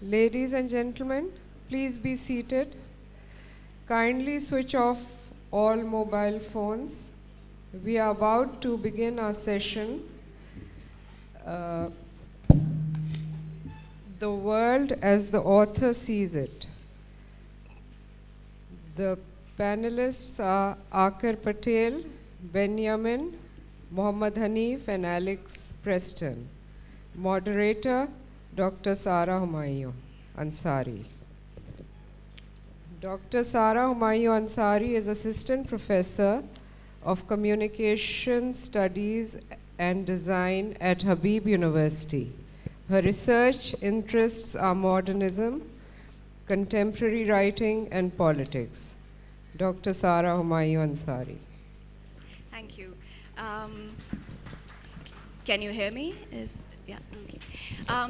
Ladies and gentlemen, please be seated. Kindly switch off all mobile phones. We are about to begin our session. The world as the author sees it. The panelists are Aakar Patel, Benyamin, Mohammed, Hanif, and Alex Preston. Moderator, Dr. Sara Humayun Ansari. Dr. Sara Humayun Ansari is Assistant Professor of Communication Studies and Design at Habib University. Her research interests are modernism, contemporary writing, and politics. Dr. Sara Humayun Ansari. Thank you. Can you hear me? Yeah, okay.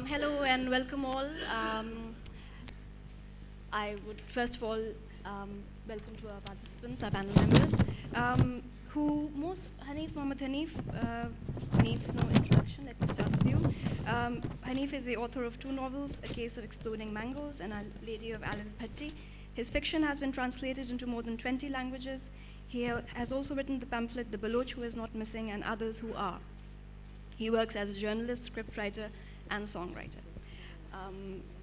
Hello and welcome all. I would first of all welcome to our participants, our panel members, Mohammed Hanif needs no introduction. Let me start with you. Hanif is the author of 2 novels, A Case of Exploding Mangoes and A Lady of Alice Bhatti. His fiction has been translated into more than 20 languages. He has also written the pamphlet, The Baloch Who Is Not Missing and Others Who Are. He works as a journalist, scriptwriter, and songwriter.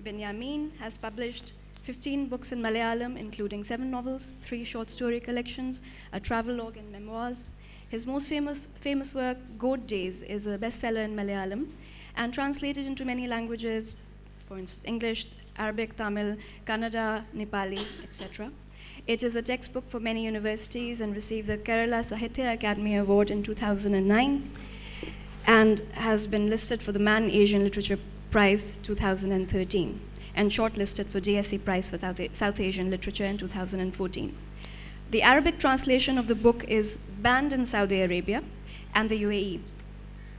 Benyamin has published 15 books in Malayalam, including 7 novels, 3 short story collections, a travelogue, and memoirs. His most famous work, Goat Days, is a bestseller in Malayalam and translated into many languages, for instance, English, Arabic, Tamil, Kannada, Nepali, etc. It is a textbook for many universities and received the Kerala Sahitya Academy Award in 2009 and has been listed for the Man Asian Literature Prize 2013 and shortlisted for DSC Prize for South Asian Literature in 2014. The Arabic translation of the book is banned in Saudi Arabia and the UAE.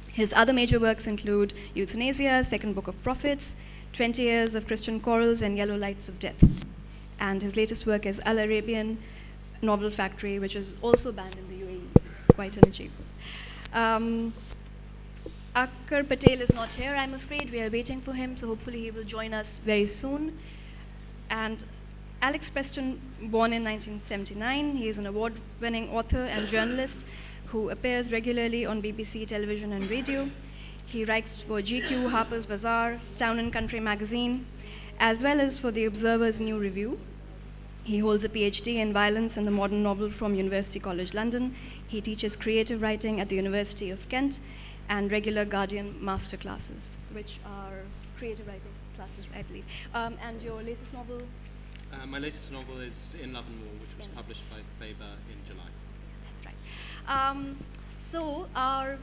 His other major works include Euthanasia, Second Book of Prophets, 20 Years of Christian Quarrels, and Yellow Lights of Death. And his latest work is Al Arabian Novel Factory, which is also banned in the UAE. It's quite an achievement. Aakar Patel is not here, I'm afraid. We are waiting for him, so hopefully he will join us very soon. And Alex Preston, born in 1979, he is an award-winning author and journalist who appears regularly on BBC television and radio. He writes for GQ, Harper's Bazaar, Town and Country magazine, as well as for the Observer's New Review. He holds a PhD in violence and the modern novel from University College London. He teaches creative writing at the University of Kent and regular Guardian masterclasses, which are creative writing classes, I believe. And your latest novel? My latest novel is In Love and War, which was published by Faber in July. That's right. So our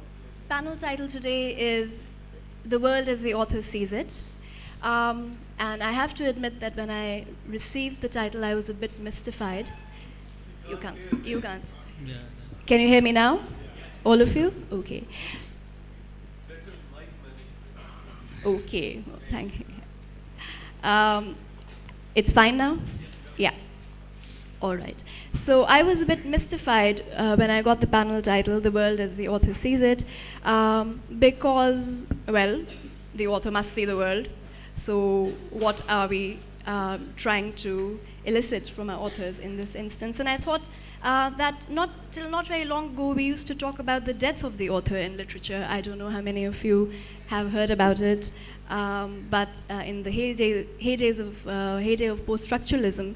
panel title today is The World as the Author Sees It. And I have to admit that when I received the title, I was a bit mystified. You can't. Yeah. Can you hear me now? All of you? Okay. Okay, well, thank you. It's fine now? Yeah. All right. So I was a bit mystified when I got the panel title, The World as the Author Sees It, because, well, the author must see the world. So what are we trying to elicit from our authors in this instance? And I thought that not very long ago, we used to talk about the death of the author in literature. I don't know how many of you have heard about it, but in the heyday of post-structuralism,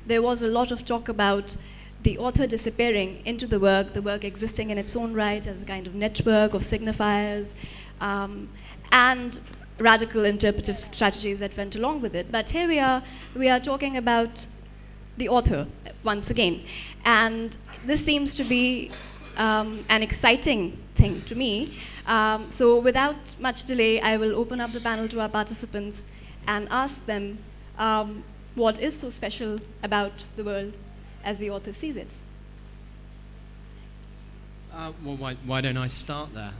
there was a lot of talk about the author disappearing into the work existing in its own right as a kind of network of signifiers, and radical interpretive strategies that went along with it. But here we are talking about the author once again. And this seems to be an exciting thing to me. So without much delay, I will open up the panel to our participants and ask them what is so special about the world as the author sees it. Well, why don't I start there?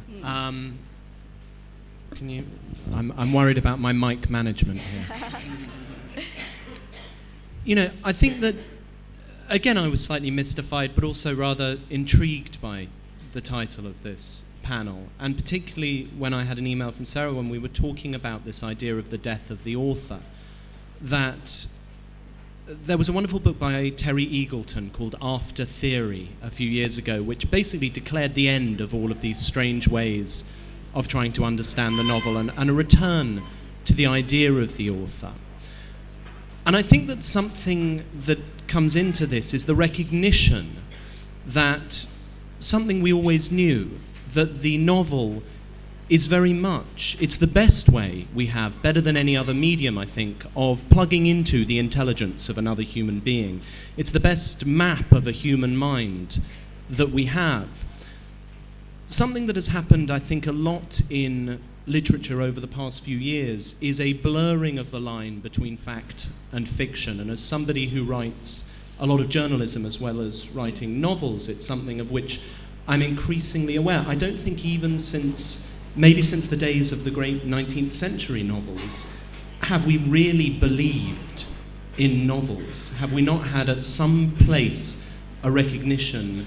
Can you? I'm worried about my mic management here. You know, I think that, again, I was slightly mystified, but also rather intrigued by the title of this panel, and particularly when I had an email from Sarah when we were talking about this idea of the death of the author, that there was a wonderful book by Terry Eagleton called After Theory a few years ago, which basically declared the end of all of these strange ways of trying to understand the novel and a return to the idea of the author. And I think that something that comes into this is the recognition that something we always knew, that the novel is very much, it's the best way we have, better than any other medium, I think, of plugging into the intelligence of another human being. It's the best map of a human mind that we have. Something that has happened, I think, a lot in literature over the past few years is a blurring of the line between fact and fiction. And as somebody who writes a lot of journalism as well as writing novels, it's something of which I'm increasingly aware. I don't think even maybe since the days of the great 19th century novels, have we really believed in novels? Have we not had at some place a recognition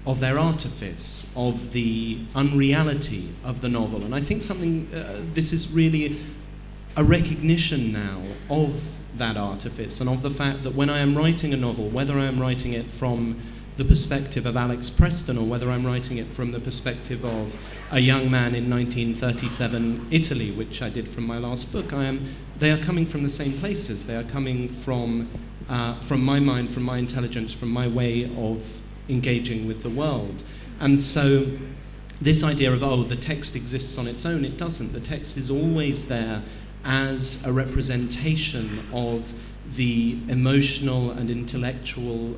of their artifice, of the unreality of the novel? And I think this is really a recognition now of that artifice and of the fact that when I am writing a novel, whether I am writing it from the perspective of Alex Preston or whether I'm writing it from the perspective of a young man in 1937 Italy, which I did from my last book, they are coming from the same places. They are coming from my mind, from my intelligence, from my way of engaging with the world. And so this idea of, the text exists on its own, it doesn't. The text is always there as a representation of the emotional and intellectual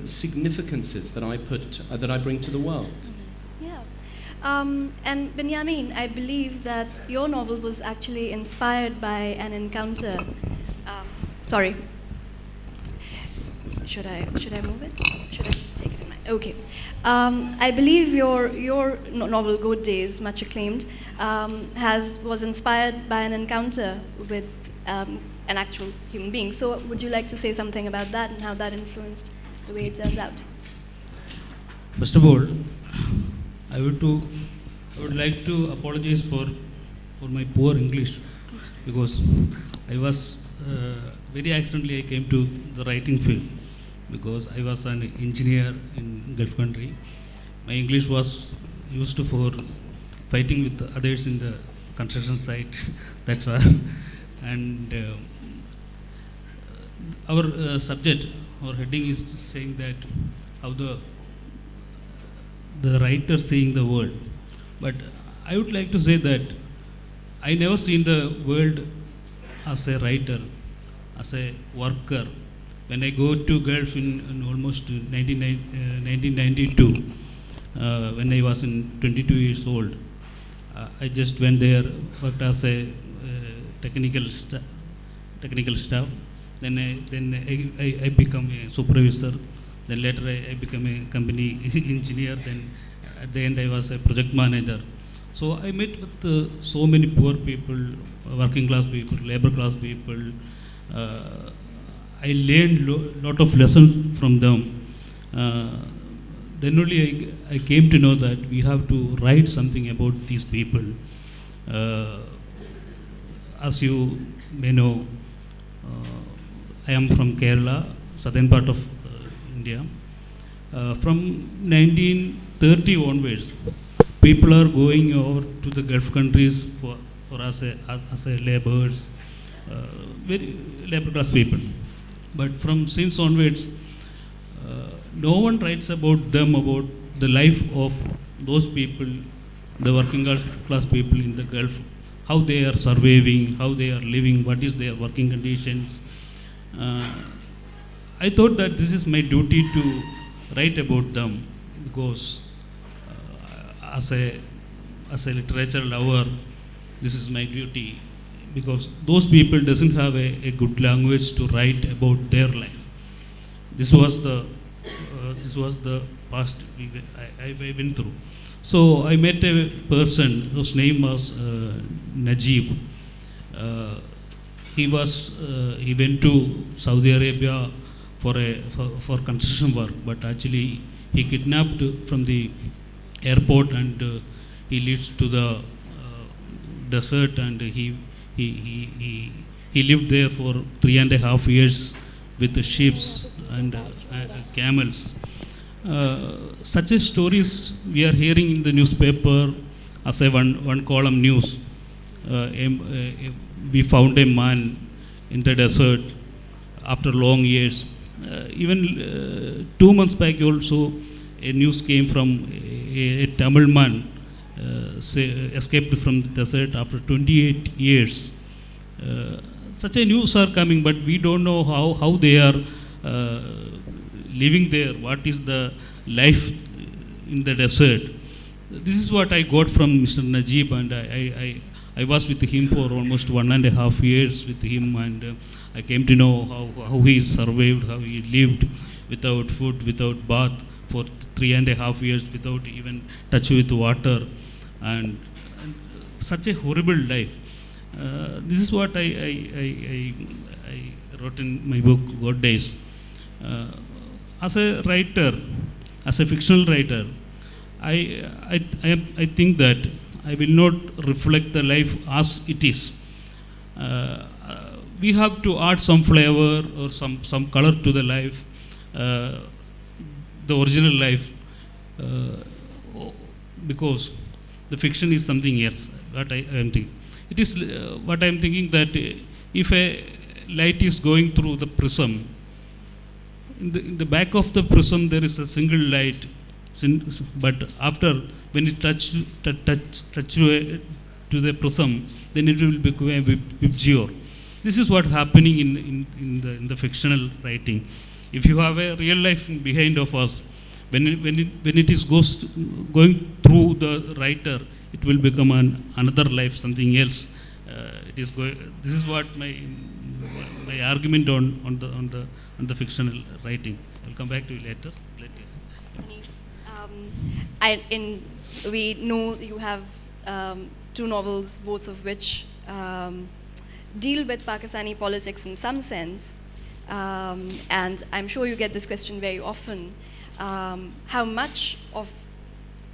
significances that I bring to the world. Yeah. And Benyamin, I believe that your novel was actually inspired by an encounter. Sorry. Should I move it? Should I take it in mind? Okay. I believe your novel Good Days, much acclaimed, was inspired by an encounter with an actual human being. So would you like to say something about that and how that influenced the way it turned out? First of all, I would like to apologize for my poor English, because I was very accidentally I came to the writing field, because I was an engineer in Gulf country. My English was used for fighting with others in the construction site. That's why. And our subject or heading is saying that how the writer seeing the world. But I would like to say that I never seen the world as a writer, as a worker. When I go to Gulf in almost 1992, when I was 22 years old, I just went there, worked as a technical staff. Then I become a supervisor. Then later I became a company engineer. Then at the end I was a project manager. So I met with so many poor people, working class people, labor class people. I learned lot of lessons from them. Then only I came to know that we have to write something about these people. As you may know, I am from Kerala, southern part of India. From 1930 onwards, people are going over to the Gulf countries for as a laborers, very labor class people. But from since onwards, no one writes about them, about the life of those people, the working class people in the Gulf, how they are surviving, how they are living, what is their working conditions. I thought that this is my duty to write about them, because as a literature lover, this is my duty, because those people doesn't have a good language to write about their life. This was the past I went through. So I met a person whose name was Najib. He went to Saudi Arabia for construction work, but actually he kidnapped from the airport, and he leads to the desert, and he lived there for 3.5 years with the sheep and camels. Such a stories we are hearing in the newspaper as a one column news. We found a man in the desert after long years. Even 2 months back also, a news came from a Tamil man escaped from the desert after 28 years. Such a news are coming, but we don't know how they are living there. What is the life in the desert? This is what I got from Mr. Najib, and I was with him for almost 1.5 years with him, and I came to know how he survived, how he lived without food, without bath for 3.5 years, without even touch with water, and such a horrible life. This is what I wrote in my book, God Days. As a writer, as a fictional writer, I think that I will not reflect the life as it is. We have to add some flavor or some color to the life, the original life, because the fiction is something else. What I am thinking. It is what I am thinking, that if a light is going through the prism, in the back of the prism there is a single light, but after when it touch to the prism, then it will become a vibgyor. This is what happening in the fictional writing. If you have a real life behind of us, when it is going through the writer, it will become another life, something else. This is what my argument on the fictional writing. I'll come back to it later. We know you have 2 novels, both of which deal with Pakistani politics in some sense, and I'm sure you get this question very often. How much of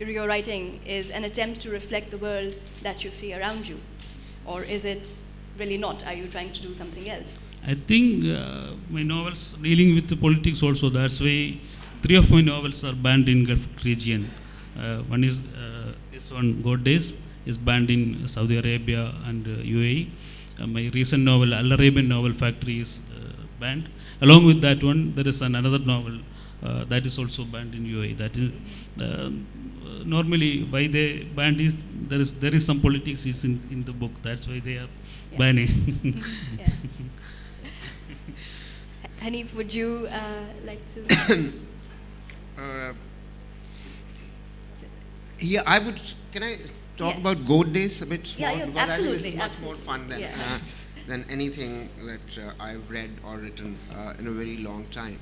your writing is an attempt to reflect the world that you see around you, or is it really not? Are you trying to do something else? I think my novels dealing with the politics also. That's why 3 of my novels are banned in Gulf region. One is this one, God Days, is banned in Saudi Arabia and UAE. My recent novel, Al Arabian Novel Factory, is banned. Along with that one, there is another novel that is also banned in UAE. That is normally why they banned is there is some politics is in the book. That's why they are banning. Yeah. Hanif, would you like to? Yeah, I would. Can I talk about God Days a bit more? Yeah, because absolutely. I think it's much more fun than anything that I've read or written in a very long time.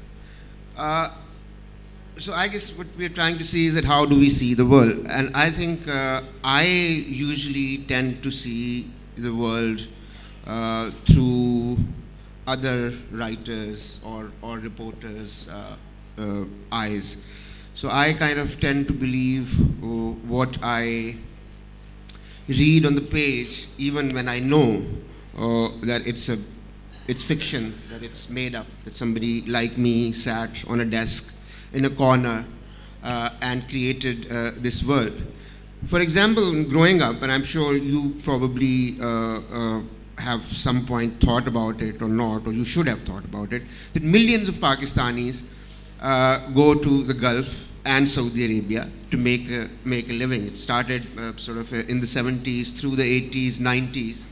So I guess what we're trying to see is that how do we see the world? And I think I usually tend to see the world through other writers or reporters' eyes. So I kind of tend to believe what I read on the page, even when I know that it's fiction, that it's made up, that somebody like me sat on a desk in a corner and created this world. For example, growing up, and I'm sure you probably have some point thought about it or not, or you should have thought about it, that millions of Pakistanis go to the Gulf and Saudi Arabia to make a living. It started sort of in the 70s through the 80s, 90s.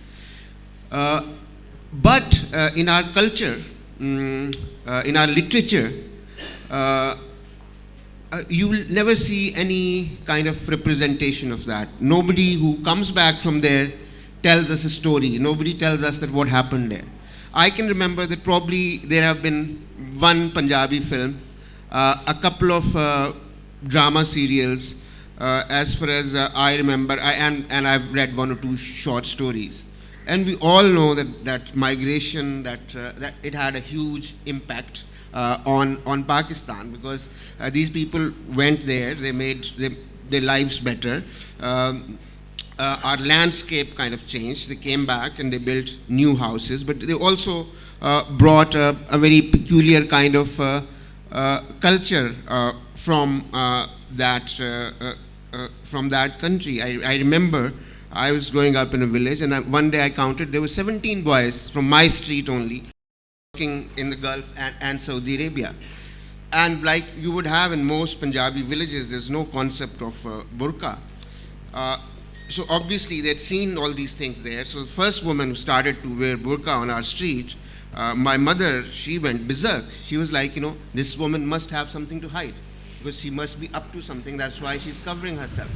But in our culture, in our literature, you will never see any kind of representation of that. Nobody who comes back from there tells us a story. Nobody tells us that what happened there. I can remember that probably there have been one Punjabi film, a couple of drama serials, as far as I remember, and I've read 1 or 2 short stories. And we all know that migration, that it had a huge impact on Pakistan, because these people went there, they their lives better. Our landscape kind of changed. They came back and they built new houses, but they also brought a very peculiar kind of culture from that country. I remember I was growing up in a village, and one day I counted there were 17 boys from my street only working in the Gulf and Saudi Arabia. And like you would have in most Punjabi villages, there's no concept of burqa. So obviously they'd seen all these things there. So the first woman who started to wear burqa on our street, my mother, she went berserk. She was like, this woman must have something to hide, because she must be up to something. That's why she's covering herself.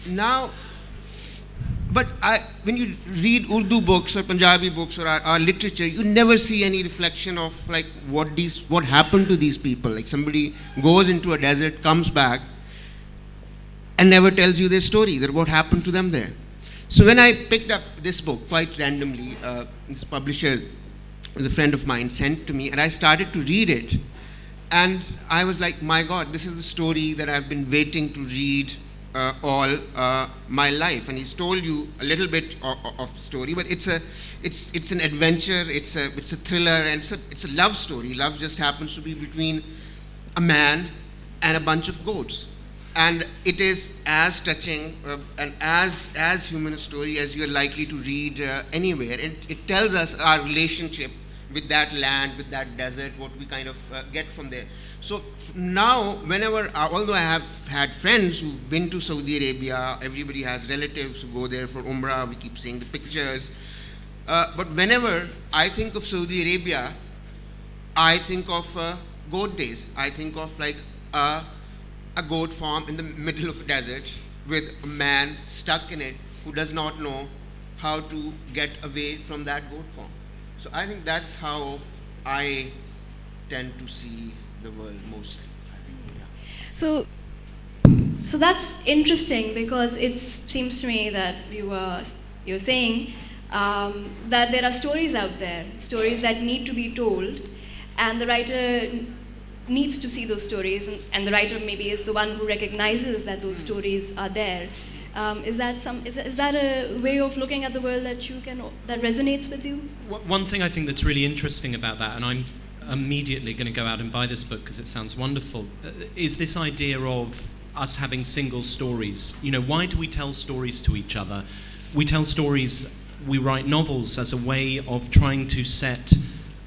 Now, but when you read Urdu books or Punjabi books or our literature, you never see any reflection of like what happened to these people. Like somebody goes into a desert, comes back, and never tells you their story, that what happened to them there. So when I picked up this book quite randomly, this publisher was a friend of mine, sent to me, and I started to read it. And I was like, my God, this is the story that I've been waiting to read all my life. And he's told you a little bit of the story, but it's an adventure, it's a thriller, and it's a love story. Love just happens to be between a man and a bunch of goats. And it is as touching and as human a story as you're likely to read anywhere. And it tells us our relationship with that land, with that desert, what we kind of get from there. So now, whenever, although I have had friends who've been to Saudi Arabia, everybody has relatives who go there for Umrah, we keep seeing the pictures. But whenever I think of Saudi Arabia, I think of goat days. I think of like a goat farm in the middle of a desert with a man stuck in it who does not know how to get away from that goat farm. So I think that's how I tend to see the world mostly. So that's interesting, because it seems to me that you're saying that there are stories out there, stories that need to be told, and the writer needs to see those stories, and the writer maybe is the one who recognizes that those stories are there. Is that a way of looking at the world that resonates with you? One thing I think that's really interesting about that, and I'm immediately going to go out and buy this book because it sounds wonderful, is this idea of us having single stories. Why do we tell stories to each other? We tell stories, we write novels as a way of trying to set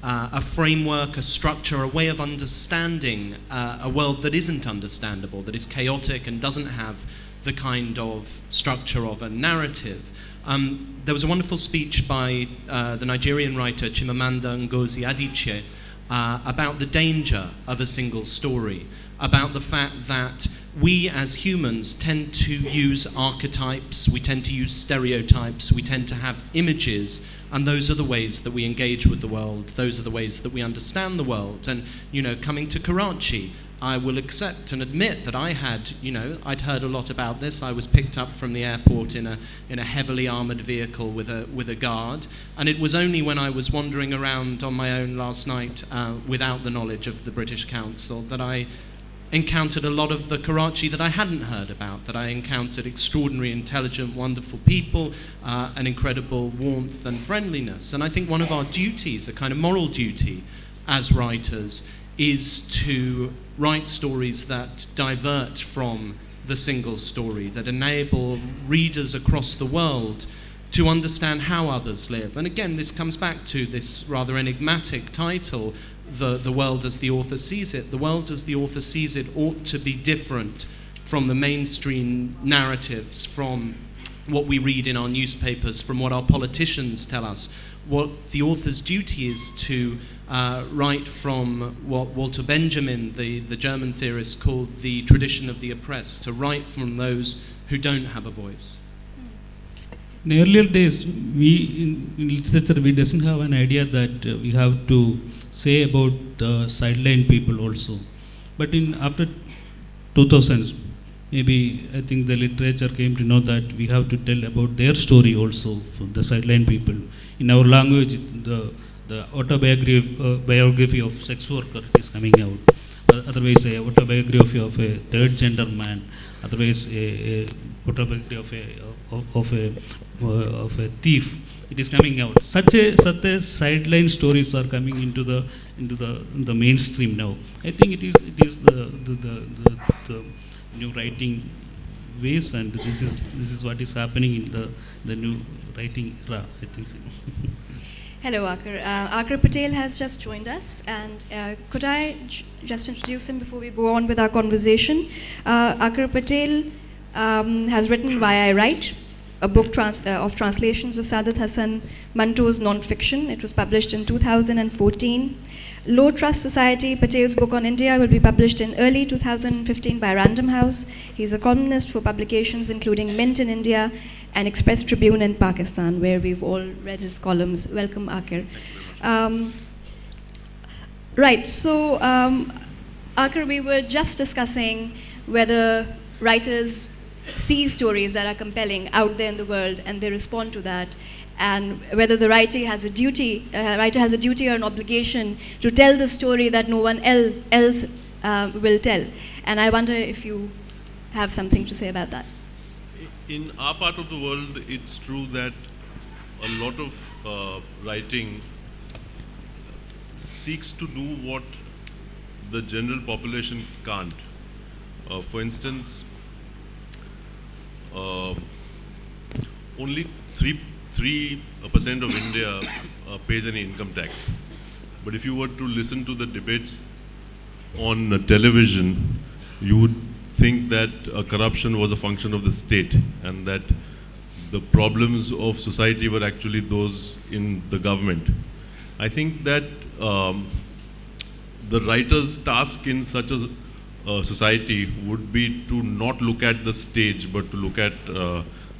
a framework, a structure, a way of understanding a world that isn't understandable, that is chaotic and doesn't have the kind of structure of a narrative. There was a wonderful speech by the Nigerian writer Chimamanda Ngozi Adichie about the danger of a single story, about the fact that we as humans tend to use archetypes, we tend to use stereotypes, we tend to have images, and those are the ways that we engage with the world, those are the ways that we understand the world. And, coming to Karachi, I will accept and admit that I'd heard a lot about this. I was picked up from the airport in a heavily armoured vehicle with a guard, and it was only when I was wandering around on my own last night without the knowledge of the British Council that I encountered a lot of the Karachi that I hadn't heard about, that I encountered extraordinary, intelligent, wonderful people, an incredible warmth and friendliness. And I think one of our duties, a kind of moral duty as writers, is to write stories that divert from the single story, that enable readers across the world to understand how others live. And again, this comes back to this rather enigmatic title, The World as the Author Sees It. The world as the author sees it ought to be different from the mainstream narratives, from what we read in our newspapers, from what our politicians tell us. What the author's duty is to write from what Walter Benjamin, the German theorist, called the tradition of the oppressed, to write from those who don't have a voice. In earlier days, in literature, we doesn't have an idea that we have to say about the sideline people also. But after 2000s, maybe I think the literature came to know that we have to tell about their story also, for the sideline people. In our language, the autobiography biography of sex worker is coming out. otherwise a autobiography of a third gender man, otherwise a autobiography of a thief. It is coming out. Such a sideline stories are coming into the mainstream now. I think it is the new writing ways, and this is what is happening in the new writing era, I think so. Hello, Aakar. Aakar Patel has just joined us, and could I just introduce him before we go on with our conversation? Aakar Patel has written Why I Write, a book of translations of Saadat Hasan Manto's non-fiction. It was published in 2014. Low Trust Society, Patel's book on India, will be published in early 2015 by Random House. He's a columnist for publications including Mint in India and Express Tribune in Pakistan, where we've all read his columns. Welcome, Aakar. Right, so Aakar, we were just discussing whether writers see stories that are compelling out there in the world and they respond to that, and whether the writer has a duty or an obligation to tell the story that no one else will tell. And I wonder if you have something to say about that. In our part of the world, it's true that a lot of writing seeks to do what the general population can't. For instance, only 3% of India pays any income tax. But if you were to listen to the debates on television, you would think that corruption was a function of the state and that the problems of society were actually those in the government. I think that the writer's task in such a society would be to not look at the stage but to look at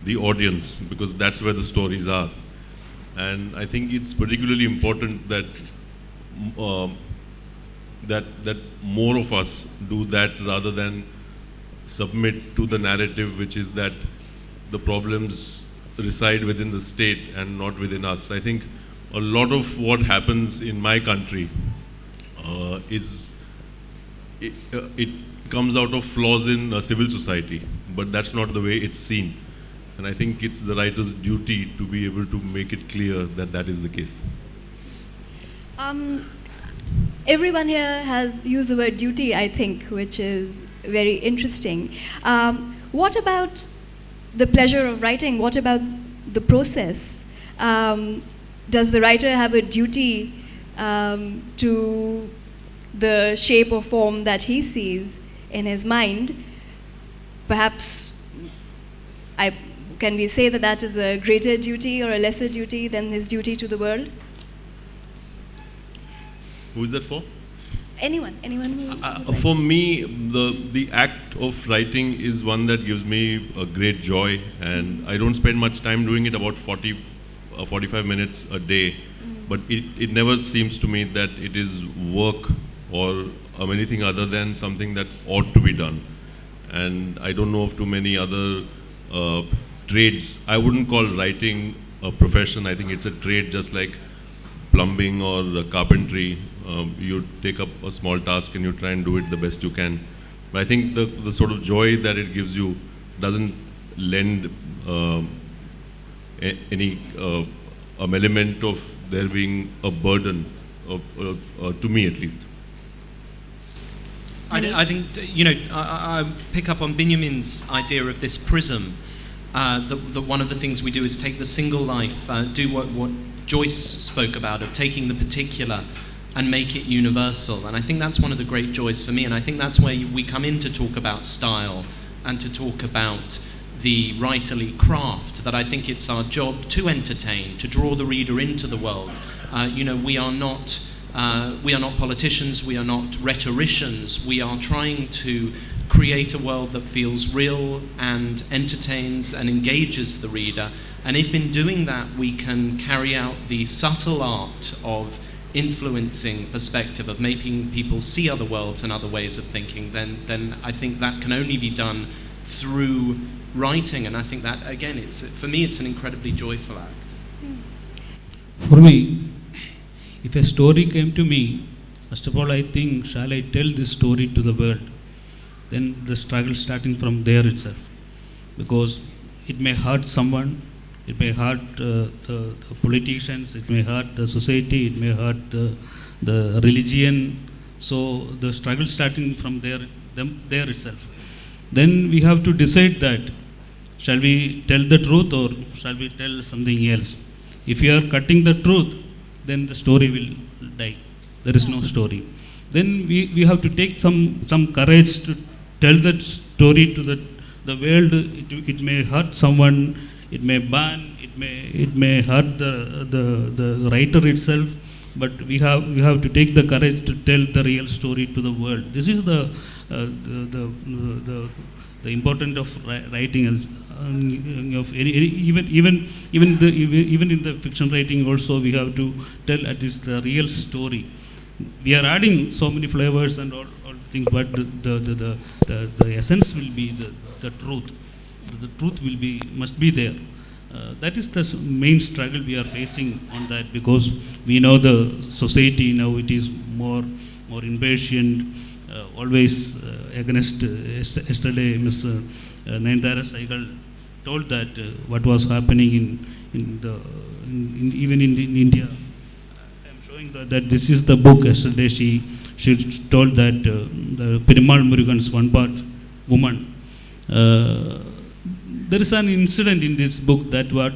the audience, because that's where the stories are. And I think it's particularly important that that more of us do that rather than submit to the narrative, which is that the problems reside within the state and not within us. I think a lot of what happens in my country it comes out of flaws in civil society, but that's not the way it's seen. And I think it's the writer's duty to be able to make it clear that that is the case. Everyone here has used the word duty, I think, which is very interesting. What about the pleasure of writing? What about the process? Does the writer have a duty to the shape or form that he sees in his mind? Perhaps, can we say that that is a greater duty or a lesser duty than his duty to the world? Who is that for? Anyone who for me, the act of writing is one that gives me a great joy, and I don't spend much time doing it, about 45 minutes a day, but it never seems to me that it is work or anything other than something that ought to be done. And I don't know of too many other trades. I wouldn't call writing a profession. I think it's a trade, just like plumbing or carpentry. You take up a small task and you try and do it the best you can. But I think the sort of joy that it gives you doesn't lend any element of there being a burden, to me at least. I think, I pick up on Benyamin's idea of this prism. That one of the things we do is take the single life, do what Joyce spoke about, of taking the particular and make it universal. And I think that's one of the great joys for me. And I think that's where we come in to talk about style and to talk about the writerly craft, that I think it's our job to entertain, to draw the reader into the world. We are not politicians, we are not rhetoricians, we are trying to create a world that feels real and entertains and engages the reader. And if in doing that we can carry out the subtle art of influencing perspective, of making people see other worlds and other ways of thinking, then I think that can only be done through writing. And I think that, again, for me, it's an incredibly joyful act. For me, if a story came to me First of all, I think, shall I tell this story to the world? Then the struggle starting from there itself. Because it may hurt someone, it may hurt the politicians, it may hurt the society, it may hurt the religion. So the struggle starting from there itself. Then we have to decide that, shall we tell the truth or shall we tell something else? If you are cutting the truth, then the story will die. There is no story. Then we have to take some courage to tell that story to the world. It may hurt someone, it may ban, it may hurt the writer itself, but we have to take the courage to tell the real story to the world. This is the importance of writing. Of even in the fiction writing also, we have to tell at least the real story. We are adding so many flavors and all things, but the essence will be the truth. The truth must be there. That is the main struggle we are facing on that, because we know the society now, it is more impatient, always against. Yesterday, Ms. Nayandara Saigal told that what was happening even in India. I am showing that this is the book. Yesterday she told that the Perumal Murugan's one part woman. There is an incident in this book that what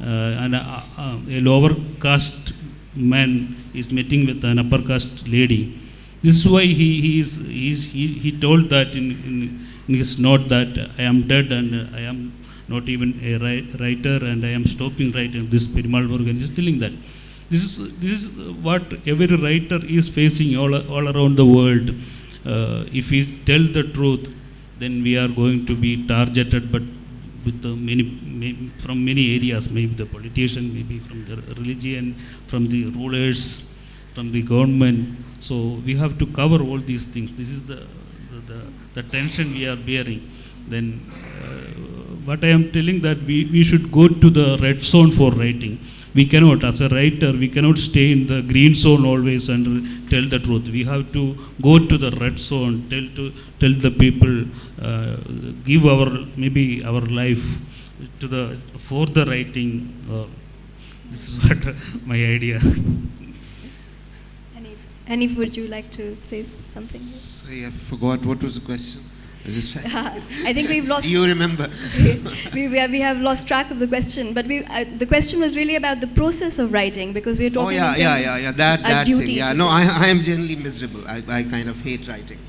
a lower caste man is meeting with an upper caste lady. This is why he told that in his note that I am dead and I am not even a writer and I am stopping writing. This Perumal Murugan is telling that. This is what every writer is facing all around the world. If we tell the truth, then we are going to be targeted, but with from many areas, maybe the politician, maybe from the religion, from the rulers, from the government. So we have to cover all these things. This is the tension we are bearing. Then what I am telling that we should go to the red zone for writing. We cannot, as a writer, we cannot stay in the green zone always and tell the truth. We have to go to the red zone, tell the people, give maybe our life for the writing. This is what my idea. Hanif, would you like to say something? Sorry, I forgot what was the question. I think we've lost. You remember? we have lost track of the question, but the question was really about the process of writing, because we are talking. Oh yeah, that duty thing. Yeah, no, I am generally miserable. I kind of hate writing.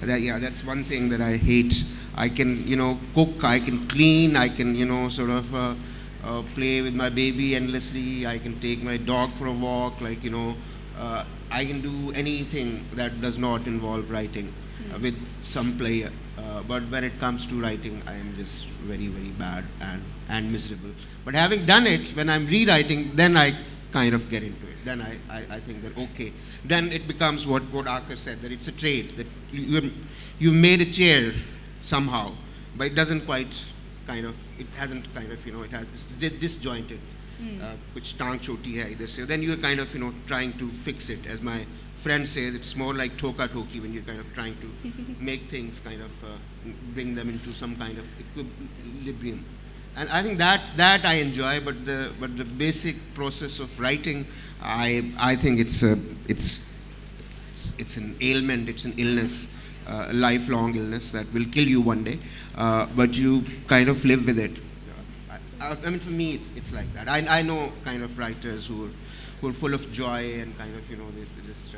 That's one thing that I hate. I can cook, I can clean, I can sort of play with my baby endlessly. I can take my dog for a walk. I can do anything that does not involve writing. With some pleasure, but when it comes to writing, I am just very, very bad and miserable. But having done it, when I'm rewriting, then I kind of get into it. Then I think that okay, then it becomes what Aakar said, that it's a trait, that you made a chair somehow, but it doesn't quite it hasn't it's disjointed. Which tang choti hai idhar se. Then you are kind of trying to fix it. As my friend says, it's more like toka-toki, when you're kind of trying to make things bring them into some kind of equilibrium. And I think that I enjoy, but the basic process of writing, I think it's an ailment, it's an illness, a lifelong illness that will kill you one day, but you kind of live with it. I mean, for me, it's like that. I know kind of writers who are full of joy and kind of they just.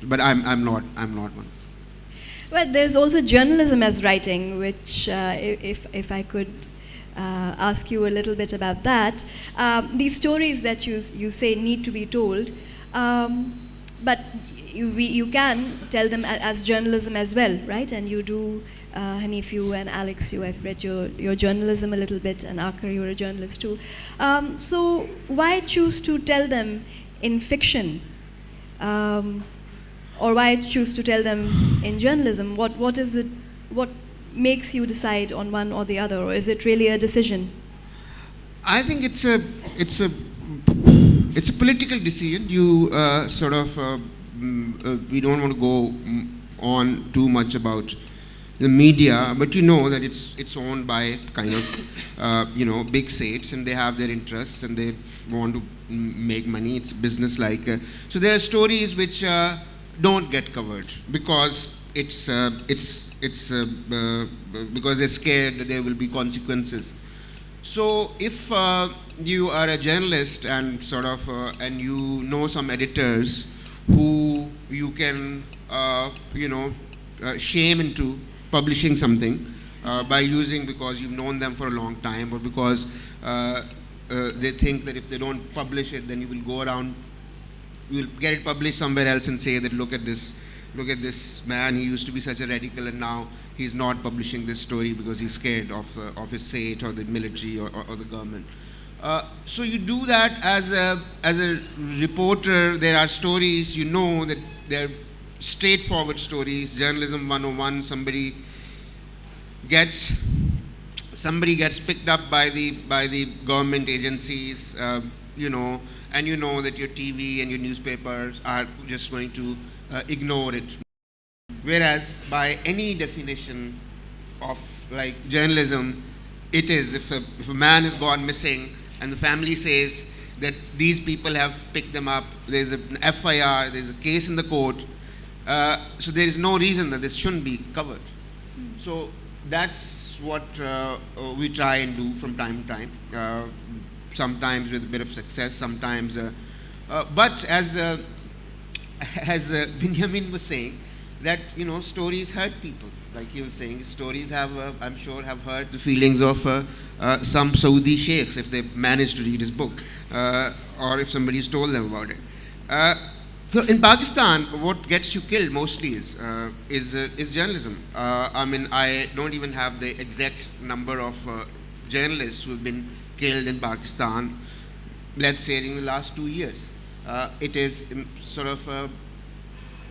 But I'm not one. Well, there's also journalism as writing, which if I could ask you a little bit about that. These stories that you say need to be told, but you can tell them as journalism as well, right? And you do. Hanif, you and Alex, I've read your journalism a little bit, and Aakar, you're a journalist too. So why choose to tell them in fiction? Or why choose to tell them in journalism? What is it? What makes you decide on one or the other, or is it really a decision? I think it's a it's a political decision. You we don't want to go on too much about the media, but you know that it's owned by kind of big states, and they have their interests and they want to make money. It's business like. So there are stories which don't get covered because because they're scared that there will be consequences. So if you are a journalist and and you know some editors who you can shame into publishing something by using, because you've known them for a long time, or because they think that if they don't publish it, then you will go around, you will get it published somewhere else and say that look at this man, he used to be such a radical and now he's not publishing this story because he's scared of his state or the military or the government. So you do that as a reporter. There are stories, that they're straightforward stories, journalism 101. Somebody gets picked up by the government agencies, and that your TV and your newspapers are just going to ignore it. Whereas by any definition of journalism, it is if a man has gone missing and the family says that these people have picked them up, there's an FIR, there's a case in the court, so there is no reason that this shouldn't be covered. So that's what we try and do from time to time, sometimes with a bit of success, sometimes but as Benyamin was saying, that stories hurt people. Like he was saying, stories have I'm sure have hurt the feelings of some Saudi sheikhs if they managed to read his book, or if somebody's told them about it. So in Pakistan, what gets you killed mostly is journalism. I don't even have the exact number of journalists who have been killed in Pakistan, let's say in the last 2 years. It is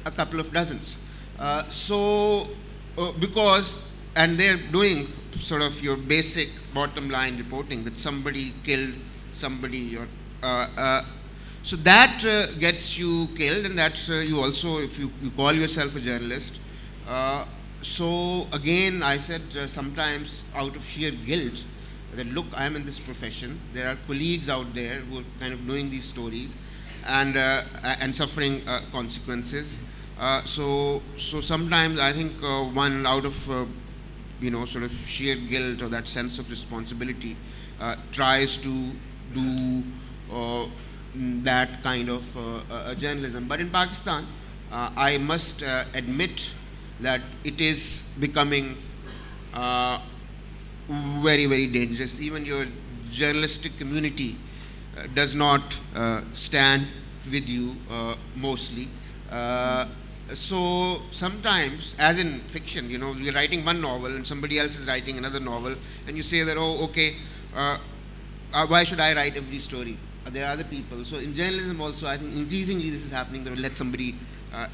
a couple of dozens. Because they're doing your basic bottom line reporting that somebody killed somebody, or so that gets you killed, and that's you also, if you call yourself a journalist. So again, I said sometimes out of sheer guilt that look, I am in this profession. There are colleagues out there who are kind of doing these stories and suffering consequences. So sometimes I think one out of sheer guilt or that sense of responsibility tries to do that kind of journalism. But in Pakistan, I must admit that it is becoming very, very dangerous. Even your journalistic community does not stand with you mostly. So sometimes, as in fiction, you're writing one novel and somebody else is writing another novel, and you say that, oh, okay, why should I write every story? There are other people. So in journalism also, I think increasingly this is happening. That let somebody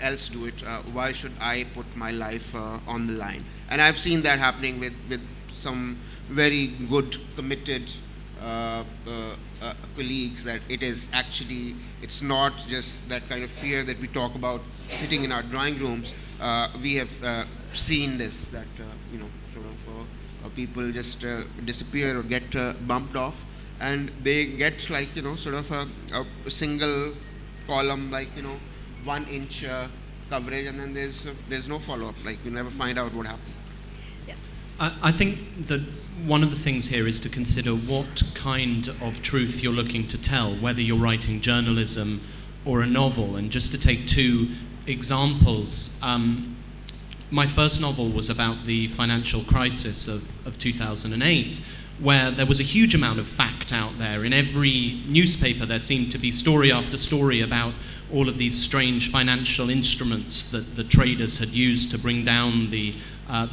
else do it. Why should I put my life on the line? And I've seen that happening with some very good, committed colleagues, that it's not just that kind of fear that we talk about sitting in our drawing rooms. We have seen this, that people just disappear or get bumped off, and they get a single column, 1 inch coverage, and then there's no follow-up. You never find out what happened. Yeah. I think that one of the things here is to consider what kind of truth you're looking to tell, whether you're writing journalism or a novel. And just to take 2 examples, my first novel was about the financial crisis of 2008, where there was a huge amount of fact out there. In every newspaper there seemed to be story after story about all of these strange financial instruments that the traders had used to bring down the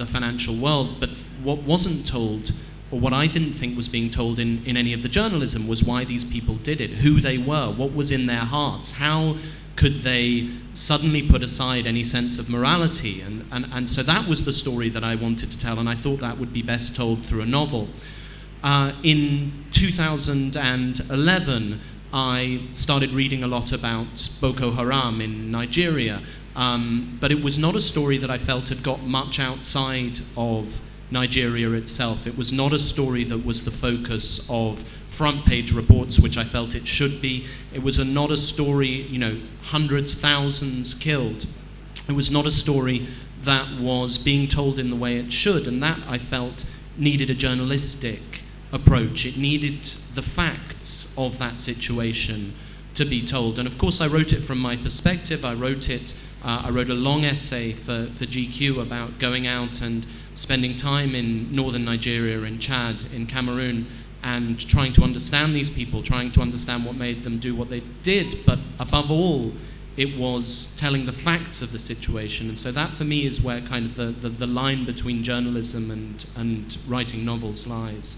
financial world. But what wasn't told, or what I didn't think was being told in any of the journalism, was why these people did it, who they were, what was in their hearts, how could they suddenly put aside any sense of morality. And so that was the story that I wanted to tell, and I thought that would be best told through a novel. In 2011, I started reading a lot about Boko Haram in Nigeria, but it was not a story that I felt had got much outside of Nigeria itself. It was not a story that was the focus of front page reports, which I felt it should be. It was not a story, hundreds, thousands killed. It was not a story that was being told in the way it should, and that I felt needed a journalistic approach. It needed the facts of that situation to be told. And of course I wrote it from my perspective. I wrote a long essay for GQ about going out and spending time in northern Nigeria, in Chad, in Cameroon, and trying to understand these people, trying to understand what made them do what they did. But above all, it was telling the facts of the situation. And so that for me is where kind of the line between journalism and writing novels lies.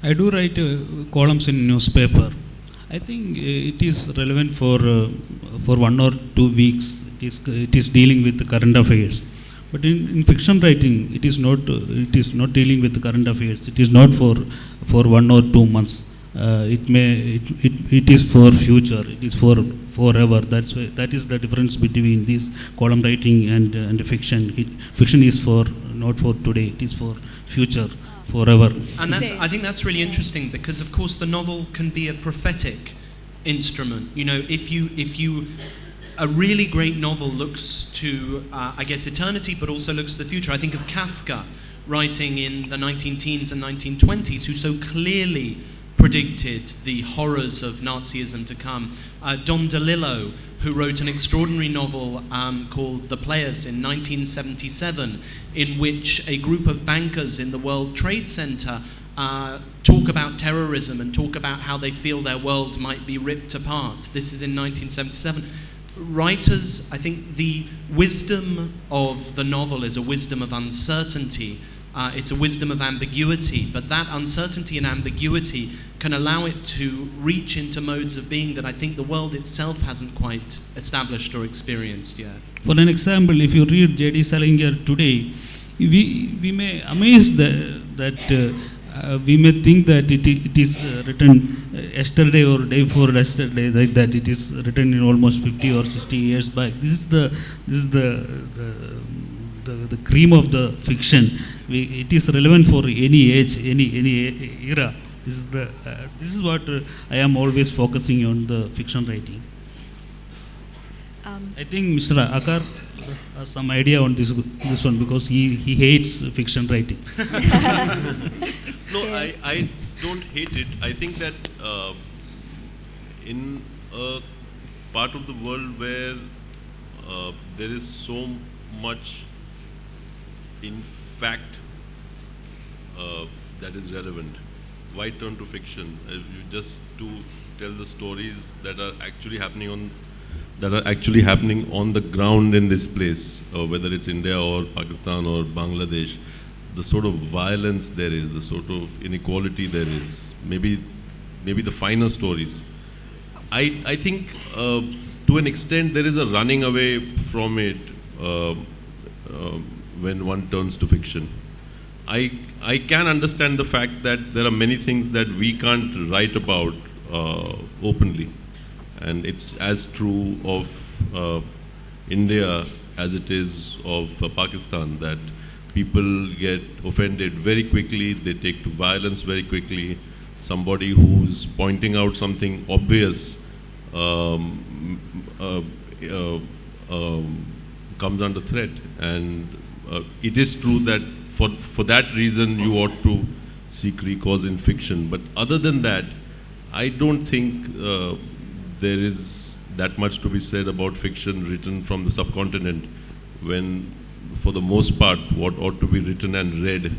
I do write columns in newspaper. I think it is relevant for 1 or 2 weeks. It is dealing with the current affairs. But in fiction writing, it is not dealing with the current affairs. It is not for 1 or 2 months. It is for future. It is for forever. That is the difference between this column writing and fiction. Fiction is not for today. It is for future, forever. And I think that's really interesting, because of course the novel can be a prophetic instrument. If you a really great novel looks to, I guess, eternity, but also looks to the future. I think of Kafka, writing in the 19-teens and 1920s, who so clearly predicted the horrors of Nazism to come. Don DeLillo, who wrote an extraordinary novel called The Players in 1977, in which a group of bankers in the World Trade Center talk about terrorism and talk about how they feel their world might be ripped apart. This is in 1977. Writers, I think the wisdom of the novel is a wisdom of uncertainty. It's a wisdom of ambiguity, but that uncertainty and ambiguity can allow it to reach into modes of being that I think the world itself hasn't quite established or experienced yet. For an example, if you read J.D. Salinger today, we may amaze that we may think that it is written yesterday or day before yesterday, like that it is written in almost 50 or 60 years back. This is the cream of the fiction. It is relevant for any age, any era. This is what I am always focusing on, the fiction writing. I think Mr. Aakar has some idea on this one, because he hates fiction writing. No, I don't hate it. I think that in a part of the world where there is so much in fact that is relevant, why turn to fiction? Just to tell the stories that are actually happening on the ground in this place, whether it's India or Pakistan or Bangladesh. The sort of violence there is, the sort of inequality there is, maybe the finer stories. I think to an extent there is a running away from it when one turns to fiction. I can understand the fact that there are many things that we can't write about openly, and it's as true of India as it is of Pakistan, that people get offended very quickly, they take to violence very quickly. Somebody who's pointing out something obvious comes under threat, and it is true that for that reason you ought to seek recourse in fiction. But other than that, I don't think there is that much to be said about fiction written from the subcontinent, when for the most part what ought to be written and read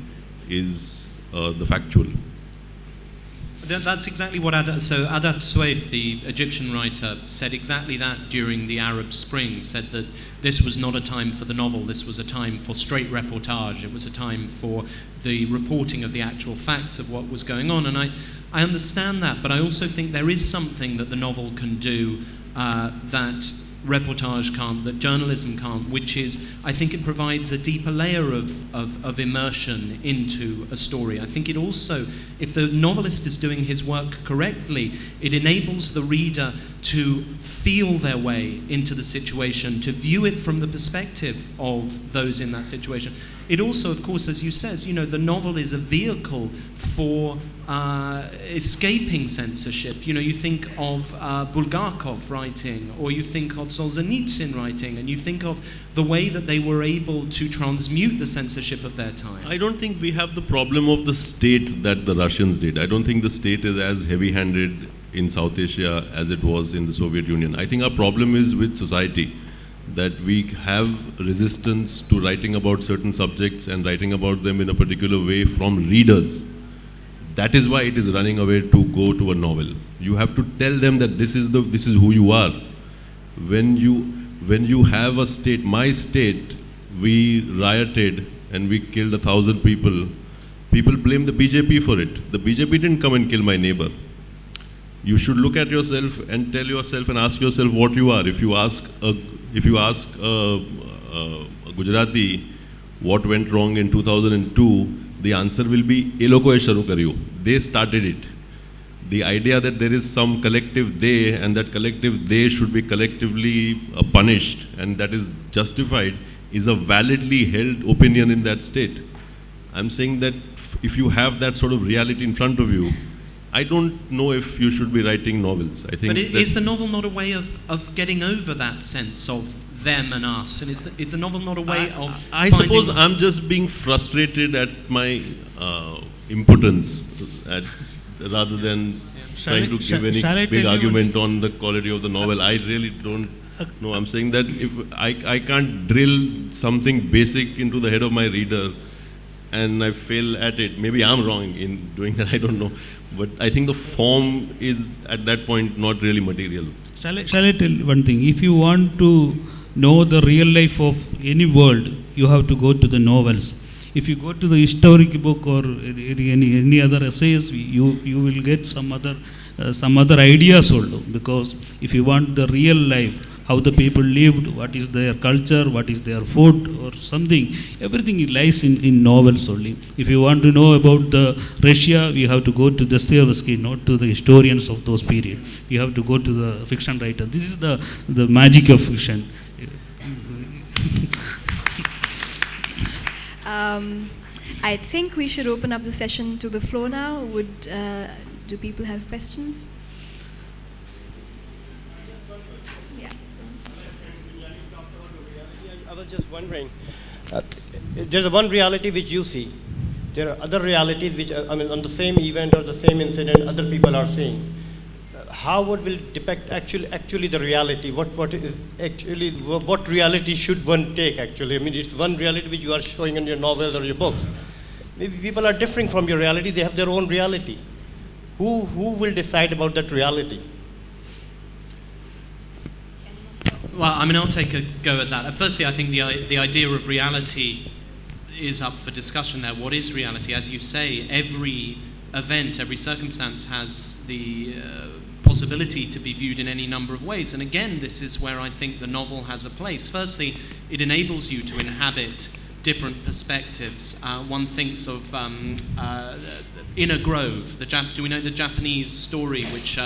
is the factual. That's exactly what Adab Swaif, the Egyptian writer, said exactly that during the Arab Spring, said that this was not a time for the novel, this was a time for straight reportage, it was a time for the reporting of the actual facts of what was going on. And I understand that, but I also think there is something that the novel can do that reportage can't, that journalism can't, which is, I think it provides a deeper layer of immersion into a story. I think it also, if the novelist is doing his work correctly, it enables the reader to feel their way into the situation, to view it from the perspective of those in that situation. It also, of course, as you says, the novel is a vehicle for escaping censorship. You think of Bulgakov writing, or you think of Solzhenitsyn writing, and you think of the way that they were able to transmute the censorship of their time. I don't think we have the problem of the state that the Russians did. I don't think the state is as heavy-handed in South Asia as it was in the Soviet Union. I think our problem is with society, that we have resistance to writing about certain subjects and writing about them in a particular way from readers. That is why it is running away to go to a novel. You have to tell them that this is who you are. When you have a state, my state, we rioted and we killed 1,000 people. People blame the BJP for it. The BJP didn't come and kill my neighbor. You should look at yourself and tell yourself and ask yourself what you are. If you ask a Gujarati what went wrong in 2002, the answer will be "E loko e sharu karyo." They started it. The idea that there is some collective they, and that collective they should be collectively punished, and that is justified, is a validly held opinion in that state. I'm saying that if you have that sort of reality in front of you, I don't know if you should be writing novels. I think. But is the novel not a way of getting over that sense of them and us? And is the novel not a way of? I suppose I'm just being frustrated at my impotence, rather than trying to give any big argument on the quality of the novel. I really don't know. I'm saying that if I can't drill something basic into the head of my reader, and I fail at it. Maybe I'm wrong in doing that, I don't know. But I think the form is, at that point, not really material. Shall I tell one thing? If you want to know the real life of any world, you have to go to the novels. If you go to the historic book or any other essays, you will get some other ideas also. Because if you want the real life, how the people lived, what is their culture, what is their food or something, everything lies in novels only. If you want to know about the Russia, we have to go to Dostoevsky, not to the historians of those periods. We have to go to the fiction writer. This is the magic of fiction. I think we should open up the session to the floor now. Do people have questions? I was just wondering, there's one reality which you see. There are other realities which, on the same event or the same incident, other people are seeing. How would will depict actually the reality? What is actually, what reality should one take actually? It's one reality which you are showing in your novels or your books. Maybe people are differing from your reality. They have their own reality. Who will decide about that reality? Well, I'll take a go at that. Firstly, I think the idea of reality is up for discussion there. What is reality? As you say, every event, every circumstance has the possibility to be viewed in any number of ways. And again, this is where I think the novel has a place. Firstly, it enables you to inhabit different perspectives. One thinks of In a Grove. Do we know the Japanese story which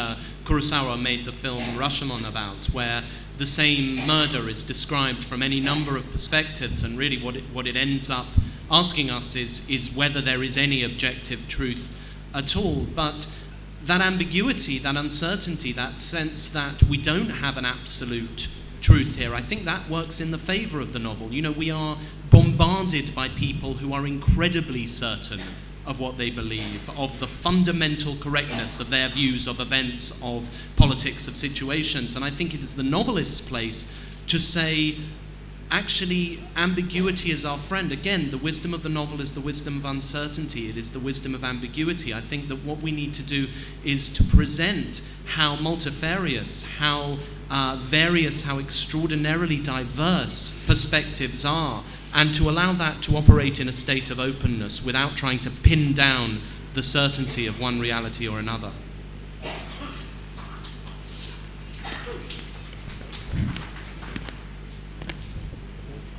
Kurosawa made the film Rashomon about, where the same murder is described from any number of perspectives, and really what it ends up asking us is whether there is any objective truth at all. But that ambiguity, that uncertainty, that sense that we don't have an absolute truth here, I think that works in the favor of the novel. We are bombarded by people who are incredibly certain of what they believe, of the fundamental correctness of their views of events, of politics, of situations. And I think it is the novelist's place to say, actually, ambiguity is our friend. Again, the wisdom of the novel is the wisdom of uncertainty. It is the wisdom of ambiguity. I think that what we need to do is to present how multifarious, how various, how extraordinarily diverse perspectives are, and to allow that to operate in a state of openness without trying to pin down the certainty of one reality or another.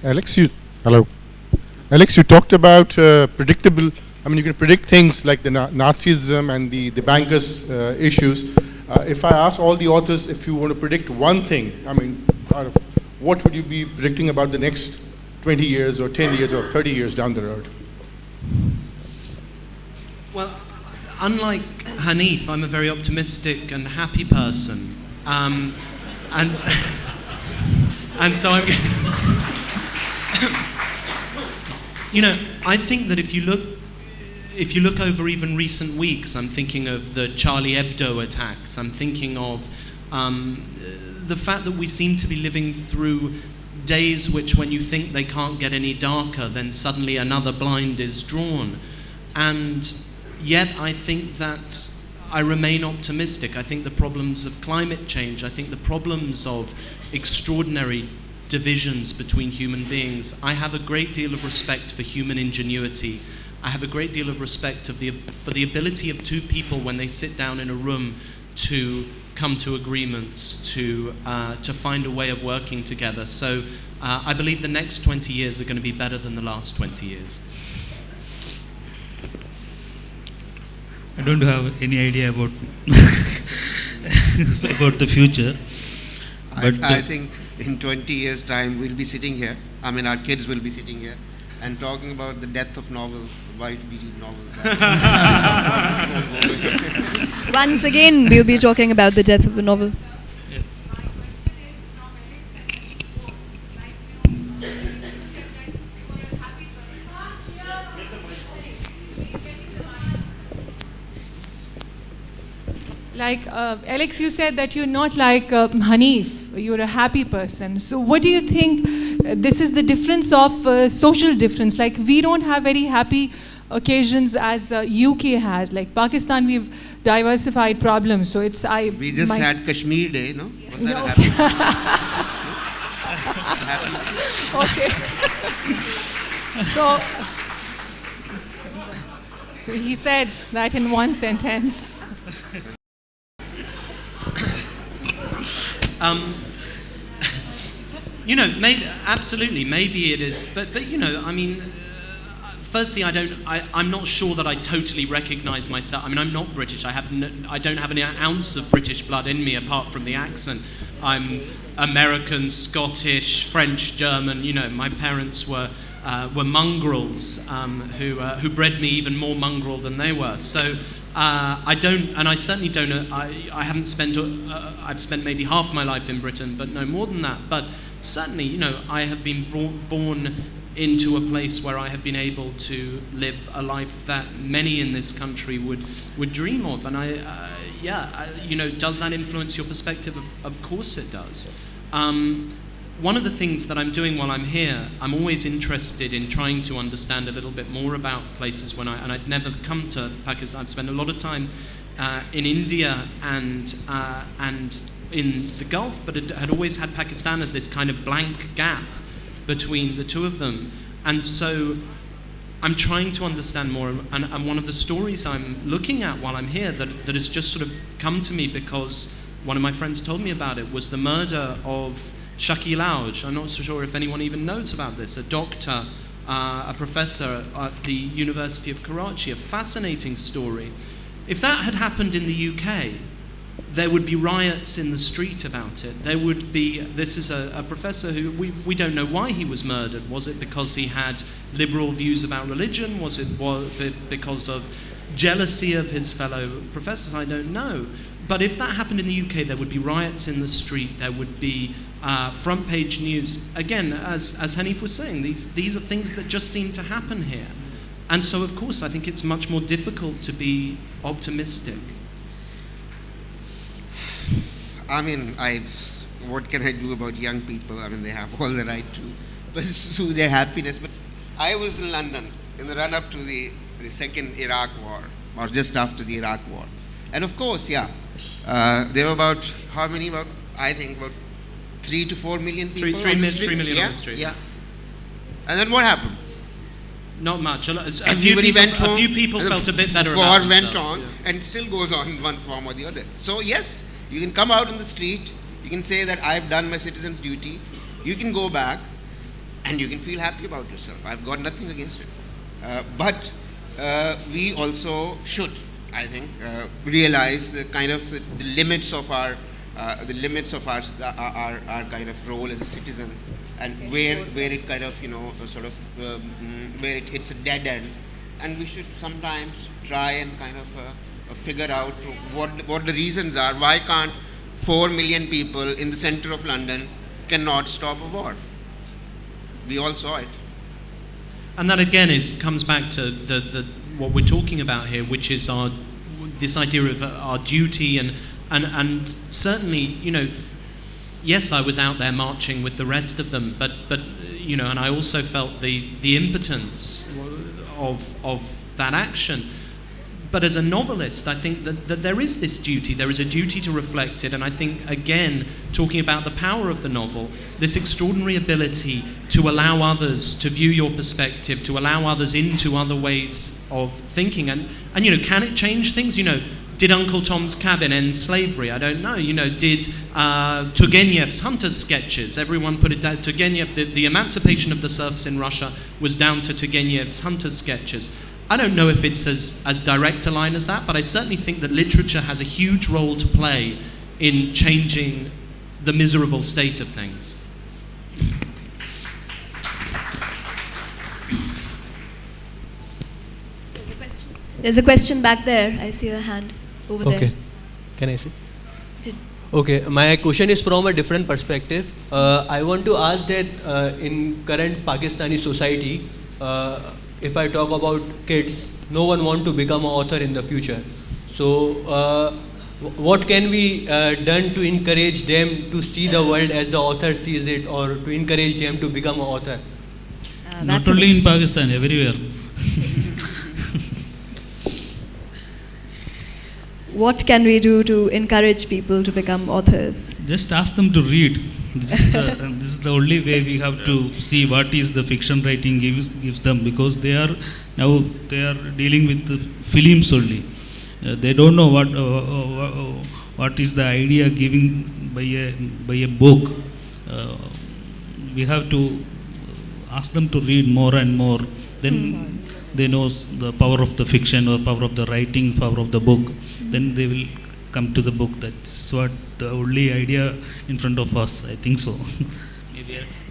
Alex, you talked about predictable. I mean, you can predict things like the Nazism and the bankers' issues. If I ask all the authors, if you want to predict one thing, I mean, what would you be predicting about the next 20 years or 10 years or 30 years down the road? Well, unlike Hanif, I'm a very optimistic and happy person. And so I'm... You know, I think that if you look over even recent weeks, I'm thinking of the Charlie Hebdo attacks, I'm thinking of the fact that we seem to be living through days which, when you think they can't get any darker, then suddenly another blind is drawn. And yet I think that I remain optimistic. I think the problems of climate change, I think the problems of extraordinary divisions between human beings, I have a great deal of respect for human ingenuity. I have a great deal of respect for the ability of two people, when they sit down in a room, to come to agreements, to find a way of working together. So I believe the next 20 years are going to be better than the last 20 years. I don't have any idea about about the future. I think in 20 years' time we'll be sitting here. I mean, our kids will be sitting here and talking about the death of novels. Why do we read novels? Once again, we'll be talking about the death of a novel. Like Alex, you said that you're not like Hanif. You're a happy person. So what do you think this is the difference of social difference? Like, we don't have very happy occasions as UK has. Like Pakistan, we've diversified problems. So it's we just had Kashmir Day, no? Was that okay. So he said that in one sentence. You know, absolutely, maybe it is, but you know, I mean, firstly, I'm not sure that I totally recognise myself. I mean, I'm not British. I don't have an ounce of British blood in me apart from the accent. I'm American, Scottish, French, German. You know, my parents were mongrels who bred me even more mongrel than they were. So. I don't, and I certainly don't. I haven't spent. I've spent maybe half my life in Britain, but no more than that. But certainly, you know, I have been born into a place where I have been able to live a life that many in this country would dream of. And you know, does that influence your perspective? Of course it does. One of the things that I'm doing while I'm here, I'm always interested in trying to understand a little bit more about places and I'd never come to Pakistan. I've spent a lot of time in India and in the Gulf, but it had always had Pakistan as this kind of blank gap between the two of them. And so I'm trying to understand more, and one of the stories I'm looking at while I'm here that has just sort of come to me because one of my friends told me about it was the murder of Shakil Auj. I'm not so sure if anyone even knows about this. A doctor, a professor at the University of Karachi. A fascinating story. If that had happened in the UK, there would be riots in the street about it. There would be, this is a professor who, we don't know why he was murdered. Was it because he had liberal views about religion? Was it because of jealousy of his fellow professors? I don't know. But if that happened in the UK, there would be riots in the street. There would be front page news. Again, as Hanif was saying, these are things that just seem to happen here. And so, of course, I think it's much more difficult to be optimistic. I mean, what can I do about young people? I mean, they have all the right to pursue their happiness. But I was in London in the run-up to the second Iraq war, or just after the Iraq war. And of course, there were about, how many? I think about 3 to 4 million people 3 million on the street. Yeah. And then what happened? Not much. Everybody went home. A few people felt a bit better about war themselves. Went on, and still goes on in one form or the other. So yes, you can come out in the street. You can say that I've done my citizen's duty. You can go back, and you can feel happy about yourself. I've got nothing against it. But we also should, I think, realize the kind of the limits of our kind of role as a citizen, and where it kind of where it hits a dead end, and we should sometimes try and kind of figure out what the reasons are. Why can't 4 million people in the center of London cannot stop a war? We all saw it. And that again comes back to what we're talking about here, which is this idea of our duty, and certainly, yes, I was out there marching with the rest of them, but and I also felt the impotence of that action. But as a novelist, I think that there is this duty. There is a duty to reflect it. And I think, again, talking about the power of the novel, this extraordinary ability to allow others to view your perspective, to allow others into other ways of thinking. And can it change things? Did Uncle Tom's Cabin end slavery? I don't know. Did Turgenev's Hunter's Sketches, everyone put it down, Turgenev, the emancipation of the serfs in Russia was down to Turgenev's Hunter's Sketches. I don't know if it's as direct a line as that, but I certainly think that literature has a huge role to play in changing the miserable state of things. There's a question back there. I see a hand over there. Okay. Can I see? Okay, my question is from a different perspective. I want to ask that in current Pakistani society, if I talk about kids, no one wants to become an author in the future. So what can be done to encourage them to see the world as the author sees it, or to encourage them to become an author? Not only in Pakistan, everywhere. What can we do to encourage people to become authors? Just ask them to read. This is the only way we have to see what is the fiction writing gives them, because they are dealing with the films only. They don't know what is the idea given by a book. We have to ask them to read more and more. Then they know the power of the fiction, or power of the writing, power of the book. Then they will come to the book. That's what the only idea in front of us. I think so. Maybe else.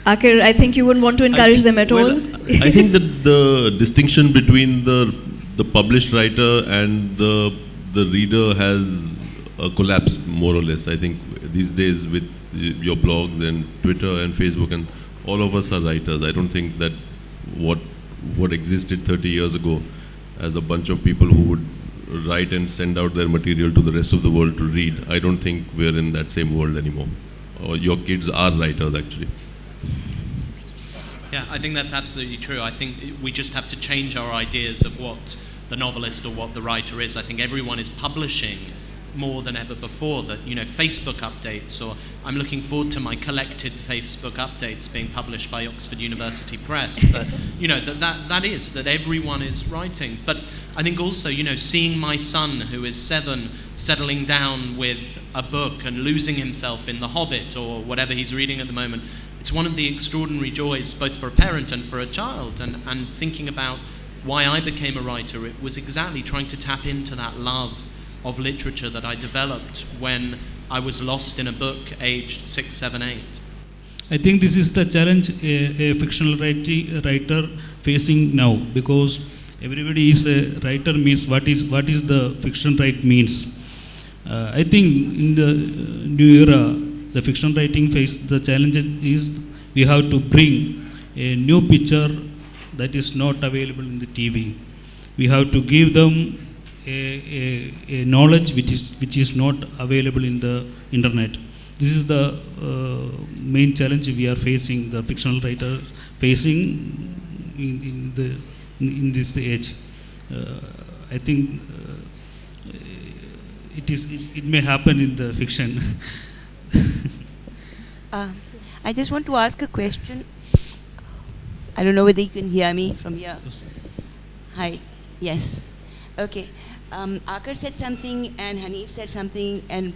Aakar, I think you wouldn't want to encourage them at all. I think that the distinction between the published writer and the reader has collapsed more or less. I think these days with your blogs and Twitter and Facebook, and all of us are writers. I don't think that what existed 30 years ago as a bunch of people who would write and send out their material to the rest of the world to read, I don't think we're in that same world anymore. Or your kids are writers, actually. Yeah, I think that's absolutely true. I think we just have to change our ideas of what the novelist or what the writer is. I think everyone is publishing more than ever before. That, Facebook updates, or I'm looking forward to my collected Facebook updates being published by Oxford University Press. But that everyone is writing. But I think also, seeing my son, who is 7, settling down with a book and losing himself in The Hobbit or whatever he's reading at the moment, it's one of the extraordinary joys, both for a parent and for a child. And thinking about why I became a writer, it was exactly trying to tap into that love of literature that I developed when I was lost in a book aged 6, 7, 8. I think this is the challenge a fictional writer facing now, because everybody is a writer means what is the fiction write means. I think in the new era, the fiction writing face the challenge is we have to bring a new picture that is not available in the TV. We have to give them a knowledge which is not available in the internet. This is the main challenge we are facing, the fictional writer facing in this age. I think it may happen in the fiction. I just want to ask a question. I don't know whether you can hear me from here. Hi. Yes. Okay. Aakar said something and Hanif said something, and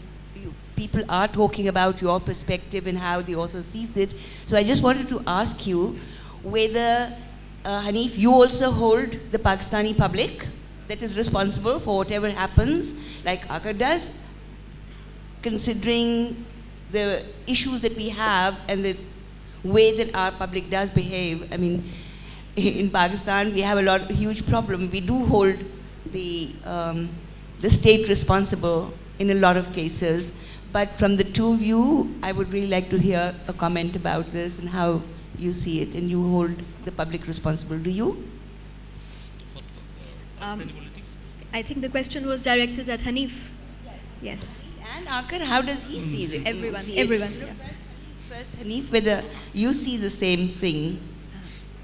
people are talking about your perspective and how the author sees it. So I just wanted to ask you whether, Hanif, you also hold the Pakistani public that is responsible for whatever happens, like Aakar does, considering the issues that we have and the way that our public does behave. I mean, in Pakistan, we have a huge problem. We do hold the state responsible in a lot of cases. But from the two of you, I would really like to hear a comment about this and how you see it. And you hold the public responsible. Do you? I think the question was directed at Hanif. Yes. And Aakar, how does he see it? Everyone. Yeah. First, Hanif, whether you see the same thing,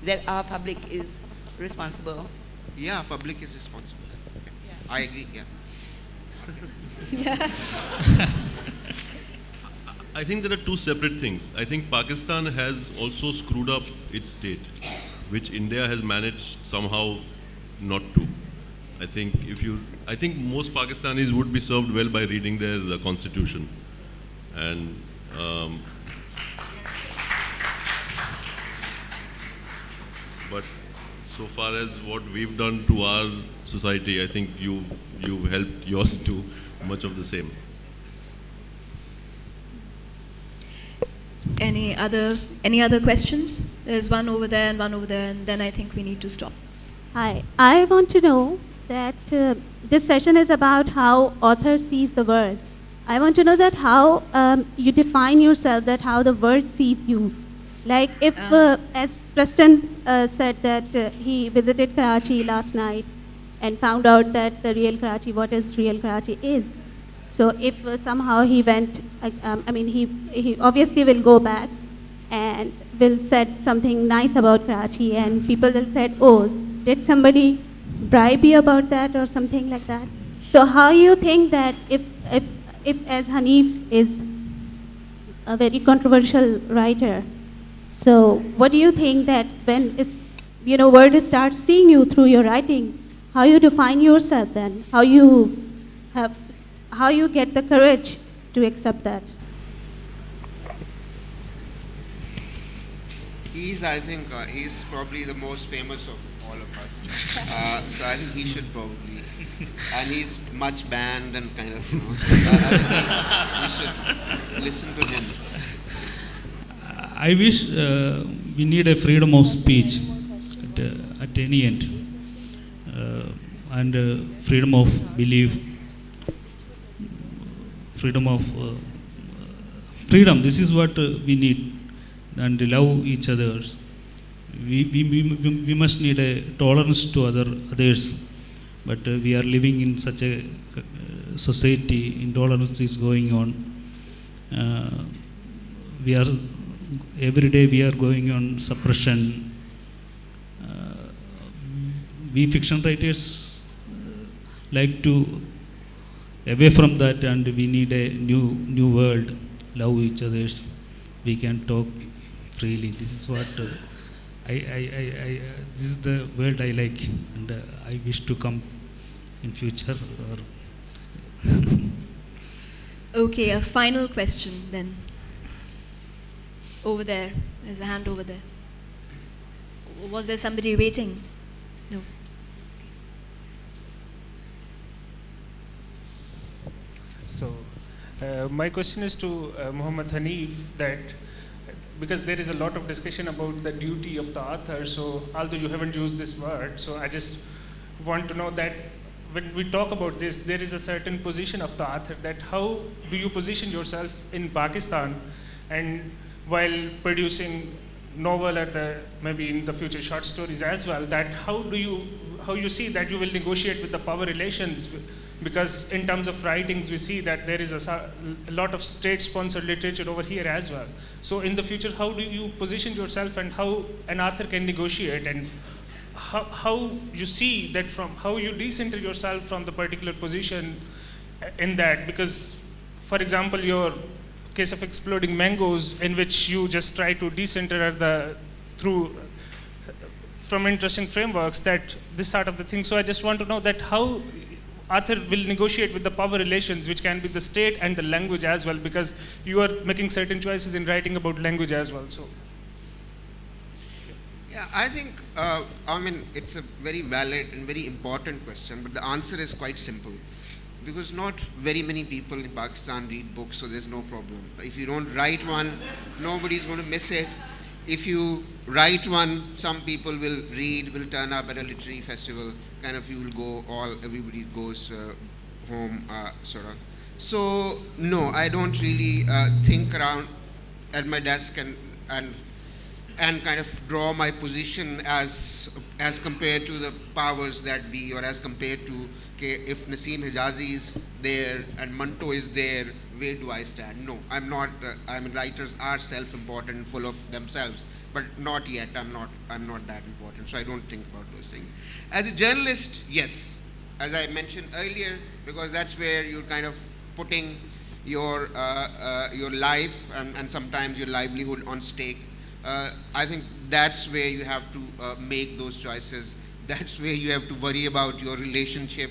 that our public is responsible. Yeah, public is responsible. Yeah. I agree, yeah. I think there are two separate things. I think Pakistan has also screwed up its state, which India has managed somehow not to. I think most Pakistanis would be served well by reading their constitution. And but so far as what we've done to our society, I think you've helped yours do much of the same. Any other questions? There's one over there and one over there, and then I think we need to stop. Hi, I want to know that this session is about how author sees the world. I want to know that how you define yourself, that how the world sees you. Like if, as Preston said that he visited Karachi last night and found out that the real Karachi, what is real Karachi is. So if somehow he went, he obviously will go back and will said something nice about Karachi, and people will said, oh, did somebody bribe you about that or something like that? So how you think that if as Hanif is a very controversial writer, so what do you think that when world starts seeing you through your writing, how you define yourself then? How you get the courage to accept that? I think he's probably the most famous of all of us. So I think he should probably, and he's much banned and kind of, we should listen to him. I wish we need a freedom of speech at any end, and freedom of belief, freedom. This is what we need, and love each other. We must need a tolerance to others, but we are living in such a society. Intolerance is going on. Every day we are going on suppression. We fiction writers like to away from that, and we need a new world. Love each others. We can talk freely. This is what this is the world I like, and I wish to come in future. Okay, a final question then. Over there, there's a hand over there. Was there somebody waiting? No. So, my question is to Muhammad Hanif, that because there is a lot of discussion about the duty of the author, so although you haven't used this word, so I just want to know that when we talk about this, there is a certain position of the author, that how do you position yourself in Pakistan, and while producing novel or maybe in the future short stories as well, that how you see that you will negotiate with the power relations, because in terms of writings we see that there is a lot of state-sponsored literature over here as well. So in the future, how do you position yourself, and how an author can negotiate, and how you see that, from how you decenter yourself from the particular position in that? Because, for example, your case of Exploding Mangoes, in which you just try to decenter from interesting frameworks, that this sort of the thing. So I just want to know that how author will negotiate with the power relations, which can be the state and the language as well, because you are making certain choices in writing about language as well. So, yeah, I think, I mean, it's a very valid and very important question, but the answer is quite simple. Because not very many people in Pakistan read books, so there's no problem. If you don't write one, nobody's going to miss it. If you write one, some people will read, will turn up at a literary festival, kind of you will go, everybody goes home, sort of. So, no, I don't really think around at my desk and kind of draw my position as compared to the powers that be, or as compared to, okay, if Naseem Hijazi is there and Manto is there, where do I stand? No, I'm not. I mean, writers are self-important, full of themselves, but not yet. I'm not that important, so I don't think about those things. As a journalist, yes, as I mentioned earlier, because that's where you're kind of putting your life and sometimes your livelihood on stake. I think that's where you have to make those choices. That's where you have to worry about your relationship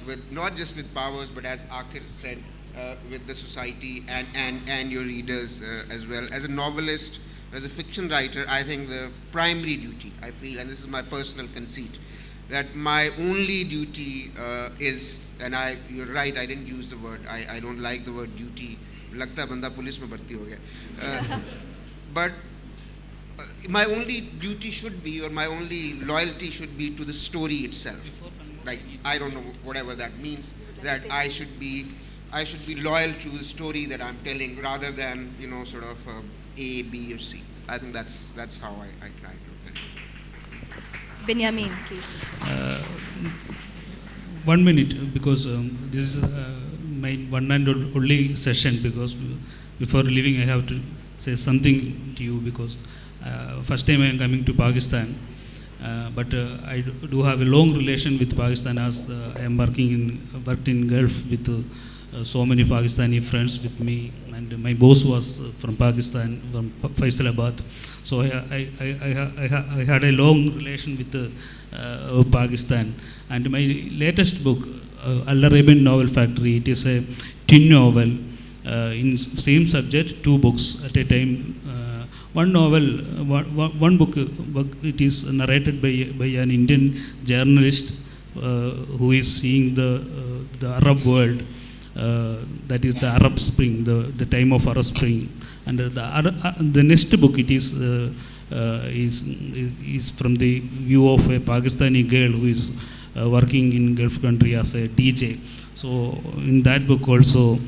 with not just with powers, but as Aakar said, with the society and your readers as well. As a novelist, as a fiction writer, I think the primary duty, I feel, and this is my personal conceit, that my only duty is, and you're right, I didn't use the word, I don't like the word duty. Lagta banda police mein bharti ho gaya. But my only duty should be, or my only loyalty should be to the story itself. Like, I don't know, whatever that means, that I should be loyal to the story that I'm telling, rather than, sort of A, B, or C. I think that's how I try to look at it. Benyamin, please. 1 minute, because this is my one and only session, because before leaving I have to say something to you, because first time I am coming to Pakistan, but I do have a long relation with Pakistan, as I am worked in Gulf with so many Pakistani friends with me, and my boss was from Pakistan, from Faisalabad. So I had a long relation with Pakistan. And my latest book, Al-Arabian Novel Factory, it is a teen novel in same subject, 2 books at a time. One novel, one book, it is narrated by an Indian journalist who is seeing the Arab world, that is the Arab Spring, the time of Arab Spring. And the next book, it is from the view of a Pakistani girl who is working in Gulf country as a DJ. So in that book also,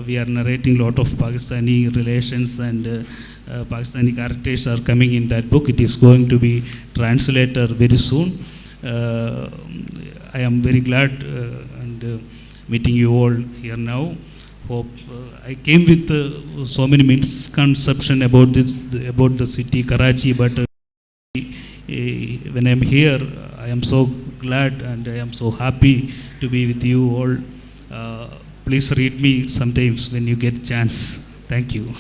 we are narrating a lot of Pakistani relations, and Pakistani characters are coming in that book. It is going to be translated very soon. I am very glad and meeting you all here now. Hope I came with so many misconceptions about the city Karachi, but when I am here, I am so glad and I am so happy to be with you all. Please read me sometimes when you get a chance. Thank you.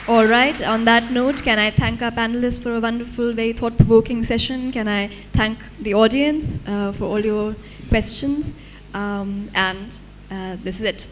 All right, on that note, can I thank our panelists for a wonderful, very thought-provoking session? Can I thank the audience for all your questions? And this is it.